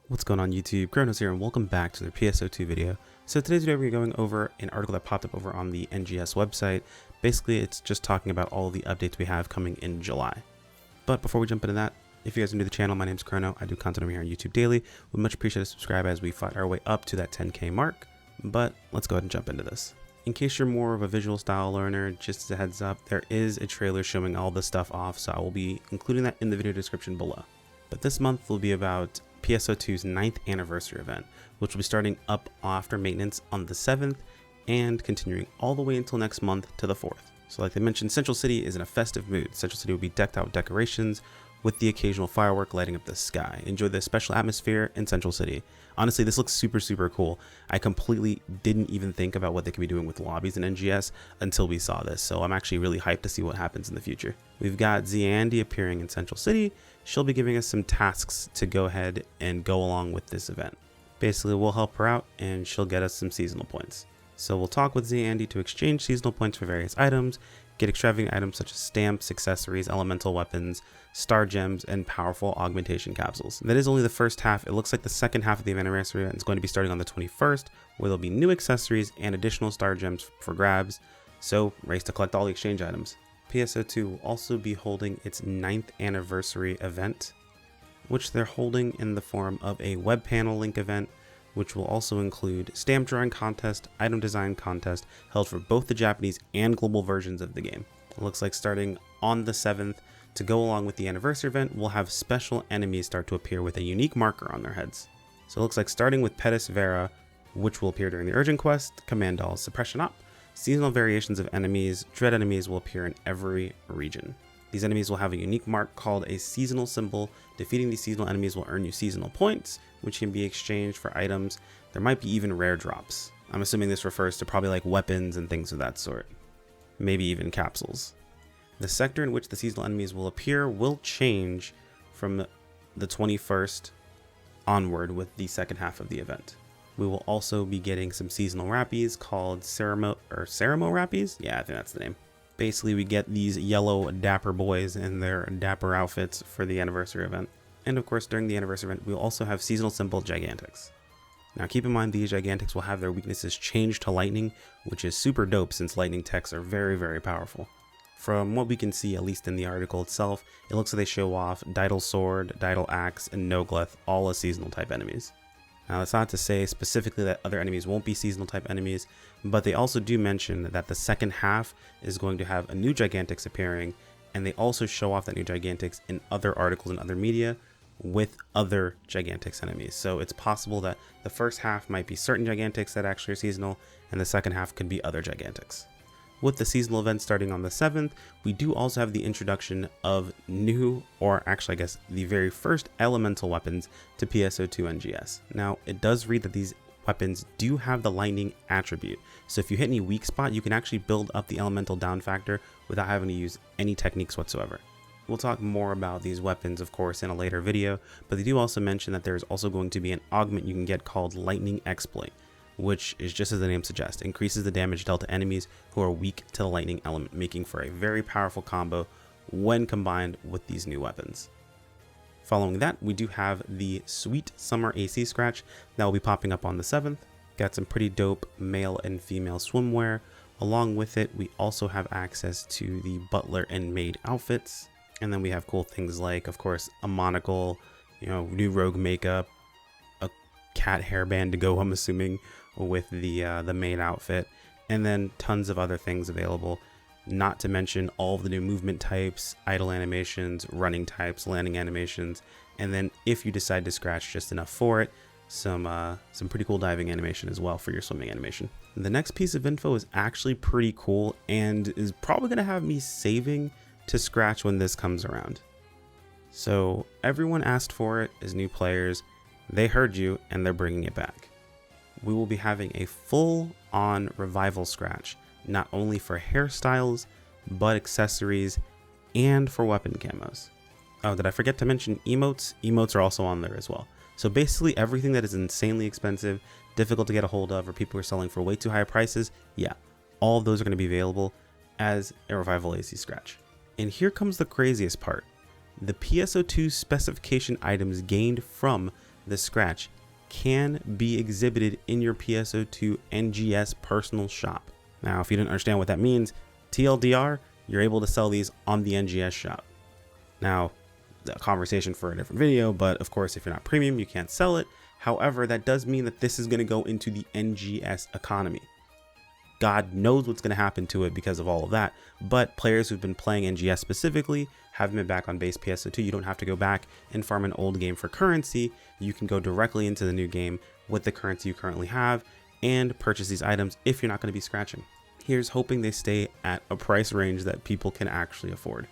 What's going on YouTube? Kronos here and welcome back to the PSO2 video. So today's video we're going over an article that popped up over on the NGS website. Basically it's just talking about all the updates we have coming in July. But before we jump into that, if you guys are new to the channel, my name's Chrono. I do content over here on YouTube daily. Would much appreciate a subscribe as we fight our way up to that 10K mark. But let's go ahead and jump into this. In case you're more of a visual style learner, just as a heads up, there is a trailer showing all this stuff off, so I will be including that in the video description below. But this month will be about PSO2's 9th anniversary event, which will be starting up after maintenance on the 7th and continuing all the way until next month to the 4th. So like they mentioned, Central City is in a festive mood. Central City will be decked out with decorations with the occasional firework lighting up the sky. Enjoy the special atmosphere in Central City. Honestly, this looks super cool. I completely didn't even think about what they could be doing with lobbies in NGS until we saw this, so I'm actually really hyped to see what happens in the future. We've got Andy appearing in Central City. She'll be giving us some tasks to go ahead and go along with this event. Basically, we'll help her out and she'll get us some seasonal points. So we'll talk with Andy to exchange seasonal points for various items, get extravagant items such as stamps, accessories, elemental weapons, star gems, and powerful augmentation capsules. That is only the first half. It looks like the second half of the anniversary event is going to be starting on the 21st, where there'll be new accessories and additional star gems for grabs. So race to collect all the exchange items. PSO2 will also be holding its 9th anniversary event, which they're holding in the form of a web panel link event, which will also include stamp drawing contest, item design contest held for both the Japanese and global versions of the game. It looks like starting on the 7th, to go along with the anniversary event, we'll have special enemies start to appear with a unique marker on their heads. So it looks like starting with Pedis Vera, which will appear during the Urgent Quest, Command Doll, Suppression Op, seasonal variations of enemies, dread enemies will appear in every region. These enemies will have a unique mark called a seasonal symbol. Defeating these seasonal enemies will earn you seasonal points, which can be exchanged for items. There might be even rare drops. I'm assuming this refers to probably like weapons and things of that sort. Maybe even capsules. The sector in which the seasonal enemies will appear will change from the 21st onward with the second half of the event. We will also be getting some seasonal rappies called Ceramo rappies? Yeah, I think that's the name. Basically, we get these yellow dapper boys in their dapper outfits for the anniversary event. And of course, during the anniversary event, we'll also have seasonal symbol Gigantics. Now keep in mind, these Gigantics will have their weaknesses changed to lightning, which is super dope since lightning techs are very powerful. From what we can see, at least in the article itself, it looks like they show off Didal Sword, Didal Axe, and Nogleth, all as seasonal type enemies. Now that's not to say specifically that other enemies won't be seasonal type enemies, but they also do mention that the second half is going to have a new Gigantics appearing, and they also show off that new Gigantics in other articles and other media with other Gigantics enemies. So it's possible that the first half might be certain Gigantics that actually are seasonal, and the second half could be other Gigantics. With the seasonal event starting on the 7th, we do also have the introduction of new, or actually I guess the very first elemental weapons to PSO2 NGS. Now it does read that these weapons do have the lightning attribute, so if you hit any weak spot, you can actually build up the elemental down factor without having to use any techniques whatsoever. We'll talk more about these weapons, of course, in a later video, but they do also mention that there's also going to be an augment you can get called Lightning Exploit, which is just as the name suggests, increases the damage dealt to enemies who are weak to the lightning element, making for a very powerful combo when combined with these new weapons. Following that, we do have the Sweet Summer AC Scratch that will be popping up on the 7th. Got some pretty dope male and female swimwear. Along with it, we also have access to the butler and maid outfits. And then we have cool things like, of course, a monocle, new rogue makeup, a cat hairband to go, I'm assuming, with the maid outfit, and then tons of other things available, not to mention all of the new movement types, idle animations, running types, landing animations, and then if you decide to scratch just enough for it, some pretty cool diving animation as well for your swimming animation. The next piece of info is actually pretty cool and is probably going to have me saving to scratch when this comes around. So everyone asked for it as new players, they heard you, and they're bringing it back. We will be having a full-on revival scratch, not only for hairstyles, but accessories, and for weapon camos. Oh, did I forget to mention emotes? Emotes are also on there as well. So basically everything that is insanely expensive, difficult to get a hold of, or people are selling for way too high prices, yeah, all of those are going to be available as a revival AC scratch. And here comes the craziest part. The PSO2 specification items gained from the scratch can be exhibited in your PSO2 NGS personal shop. Now, if you didn't understand what that means, TLDR, you're able to sell these on the NGS shop. Now, a conversation for a different video, but of course, if you're not premium, you can't sell it. However, that does mean that this is going to go into the NGS economy. God knows what's going to happen to it because of all of that, but players who've been playing NGS specifically haven't been back on base PSO2. You don't have to go back and farm an old game for currency. You can go directly into the new game with the currency you currently have and purchase these items if you're not going to be scratching. Here's hoping they stay at a price range that people can actually afford.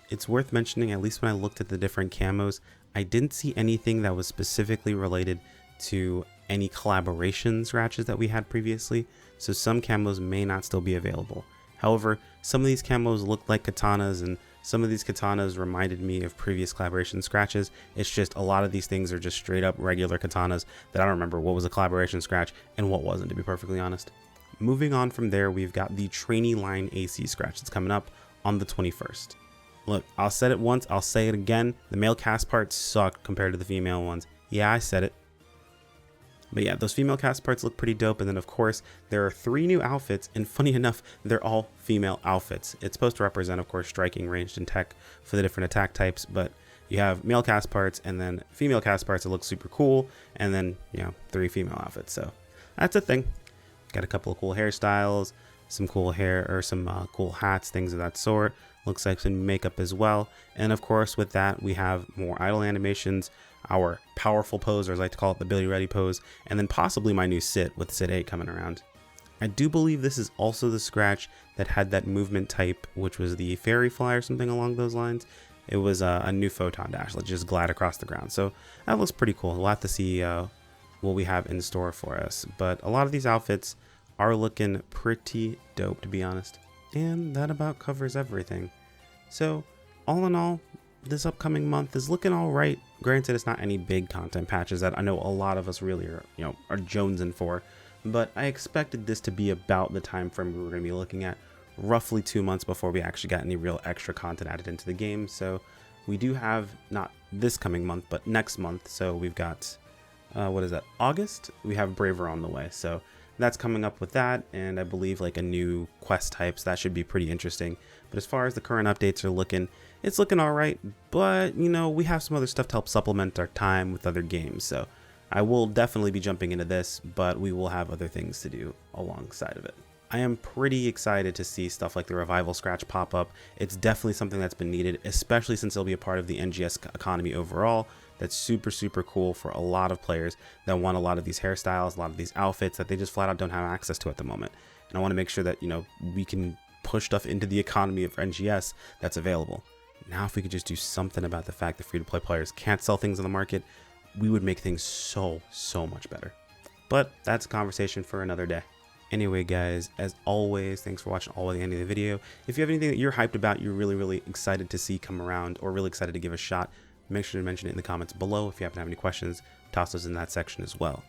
It's worth mentioning, at least when I looked at the different camos, I didn't see anything that was specifically related to any collaboration scratches that we had previously, so some camos may not still be available. However, some of these camos look like katanas, and some of these katanas reminded me of previous collaboration scratches. It's just a lot of these things are just straight up regular katanas that I don't remember what was a collaboration scratch and what wasn't, to be perfectly honest. Moving on from there, we've got the trainee line AC scratch that's coming up on the 21st. Look, I'll say it once, I'll say it again. The male cast parts suck compared to the female ones. Yeah, I said it. But yeah, those female cast parts look pretty dope. And then of course, there are 3 new outfits, and funny enough, they're all female outfits. It's supposed to represent, of course, striking, ranged, and tech for the different attack types, but you have male cast parts and then female cast parts that look super cool, and then, 3 female outfits. So that's a thing. Got a couple of cool hairstyles, some cool hair, or some cool hats, things of that sort. Looks like some makeup as well. And of course, with that, we have more idle animations, our powerful pose, or as I like to call it, the Billy Ready pose, and then possibly my new sit with Sit 8 coming around. I do believe this is also the scratch that had that movement type, which was the fairy fly or something along those lines. It was a new photon dash, like just glide across the ground. So that looks pretty cool. We'll have to see what we have in store for us. But a lot of these outfits are looking pretty dope, to be honest. And that about covers everything. So all in all, this upcoming month is looking all right. Granted, it's not any big content patches that I know a lot of us really are, are jonesing for, but I expected this to be about the time frame we were going to be looking at, roughly 2 months before we actually got any real extra content added into the game. So we do have, not this coming month, but next month. So we've got, what is that, August? We have Braver on the way. So that's coming up with that, and I believe like a new quest types. That should be pretty interesting. But as far as the current updates are looking, it's looking all right. But, we have some other stuff to help supplement our time with other games. So I will definitely be jumping into this, but we will have other things to do alongside of it. I am pretty excited to see stuff like the Revival Scratch pop up. It's definitely something that's been needed, especially since it'll be a part of the NGS economy overall. That's super, super cool for a lot of players that want a lot of these hairstyles, a lot of these outfits that they just flat out don't have access to at the moment. And I want to make sure that, we can push stuff into the economy of NGS that's available. Now, if we could just do something about the fact that free-to-play players can't sell things on the market, we would make things so much better. But that's a conversation for another day. Anyway, guys, as always, thanks for watching all the way to the end of the video. If you have anything that you're hyped about, you're really excited to see come around, or really excited to give a shot, make sure to mention it in the comments below. If you happen to have any questions, toss those in that section as well.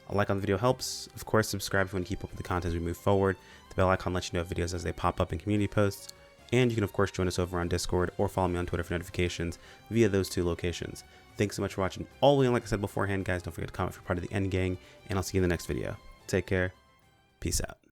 A like on the video helps. Of course, subscribe if you want to keep up with the content as we move forward. The bell icon lets you know of videos as they pop up in community posts. And you can, of course, join us over on Discord or follow me on Twitter for notifications via those 2 locations. Thanks so much for watching all the way, and like I said beforehand, guys, don't forget to comment if you're part of the End Gang, and I'll see you in the next video. Take care. Peace out.